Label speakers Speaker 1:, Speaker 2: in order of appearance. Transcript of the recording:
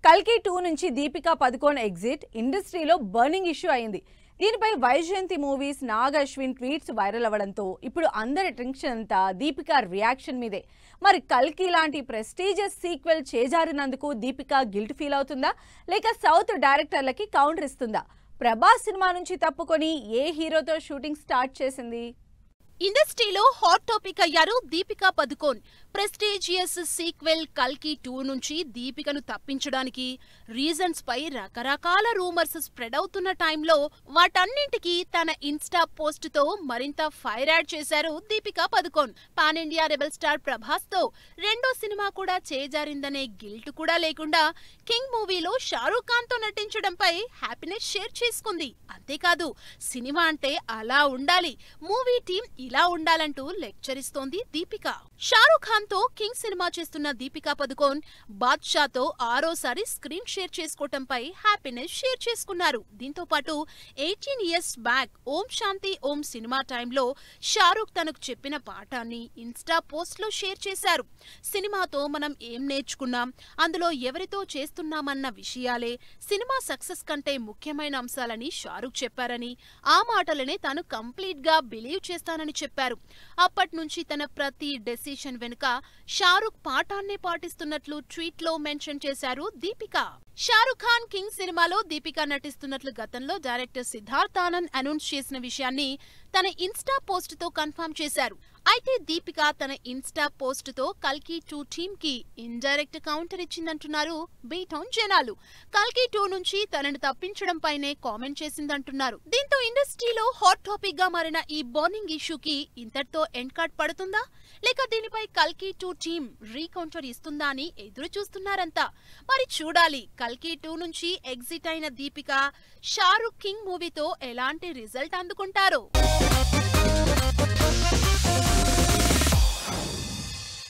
Speaker 1: కల్కి 2 నుంచి దీపికా పదుకోన్ ఎగ్జిట్ ఇండస్ట్రీలో బర్నింగ్ ఇష్యూ అయింది. దీనిపై Vyjayanthi movies Nag Ashwin tweets viral అవ్వడంతో ఇప్పుడు అందరి టెన్షన్ అంతా దీపికా రియాక్షన్ మీదే. మరి కల్కి లాంటి ప్రెస్టీజియస్ సీక్వెల్ చేజారినందుకు దీపికా గిల్ట్ ఫీల్ అవుతుందా, లేక సౌత్ డైరెక్టర్లకి కౌంటర్ ఇస్తుందా? ప్రభాస్ సినిమా నుంచి తప్పుకొని ఏ హీరోతో షూటింగ్ స్టార్ట్ చేసింది?
Speaker 2: ఇండస్ట్రీలో హాట్ టాపిక్ అయ్యారు దీపికా పదుకోన్. ప్రెస్టీజియస్ సీక్వెల్ కల్కి 2 నుంచి దీపికను తప్పించడానికి రీజన్స్ పై రకరకాల రూమర్స్ స్ప్రెడ్ అవుతున్న టైంలో వాటన్నింటికి తన ఇన్స్టా పోస్ట్ తో మరింత ఫైర్ యాడ్ చేశారు Deepika Padukone. Pan India rebel star Prabhas తో రెండో సినిమా కూడా చేజారిందనే గిల్ట్ కూడా లేకుండా కింగ్ మూవీలో షారూక్ ఖాన్ తో నటించడంపై హ్యాపీనెస్ షేర్ చేసుకుంది. అంతేకాదు సినిమా అంటే అలా ఉండాలి, మూవీ టీం ఇలా ఉండాలంటూ లెక్చర్ ఇస్తోంది దీపిక. షారూక్ ఖాన్ తో కింగ్ సినిమా చేస్తున్న దీపికా పదుకోన్ బాద్షాతో ఆరోసారి స్క్రీన్ షేర్ చేసుకోవటంపై హ్యాపీనెస్ షేర్ చేసుకున్నారు. దీంతో పాటు 18 years బ్యాక్ ఓం శాంతి ఓం సినిమా టైంలో షారూక్ తనకు చెప్పిన పాఠాన్ని ఇన్స్టా పోస్ట్ లో షేర్ చేశారు. సినిమాతో మనం ఏం నేర్చుకున్నాం, అందులో ఎవరితో చేస్తున్నామన్న విషయాలే సినిమా సక్సెస్ కంటే ముఖ్యమైన అంశాలని షారూక్ చెప్పారని, ఆ మాటలనే తాను కంప్లీట్ గా బిలీవ్ చేస్తానని చెప్పారు. అప్పటి నుంచి తన ప్రతి డెసిషన్ వెనుక షారూక్ పాఠాన్నే పాటిస్తున్నట్లు ట్వీట్ లో మెన్షన్ చేశారు దీపిక. షారూక్ ఖాన్ కింగ్ సినిమాలో దీపిక నటిస్తున్నట్లు గతంలో డైరెక్టర్ సిద్ధార్థ్ ఆనంద్ అనౌన్స్ చేసిన విషయాన్ని తన ఇన్స్టా పోస్ట్ తో కన్ఫర్మ్ చేశారు. అయితే దీపిక తన ఇన్స్టా పోస్ట్ తో కల్కి 2 టీమ్ కి ఇండైరెక్ట్ కౌంటర్ ఇచ్చిందంటున్నారు బీటౌన్ జనాలు. కల్కి 2 నుంచి తనను తప్పించడం పైనే కామెంట్ చేసిందంటున్నారు. దీంతో ఇండస్ట్రీలో హాట్ టాపిక్ గా మారిన ఈ బర్నింగ్ ఇష్యూకి ఇంతటితో ఎండ్ కార్డ్ పడుతుందా, లేక దీనిపై కల్కి 2 టీమ్ రీకౌంటర్ ఇస్తుందా అని ఎదురు చూస్తున్నారంతా. మరి చూడాలి కల్కి 2 నుంచి ఎగ్జిట్ అయిన దీపిక షారూక్ కింగ్ మూవీతో ఎలాంటి రిజల్ట్ అందుకుంటారో.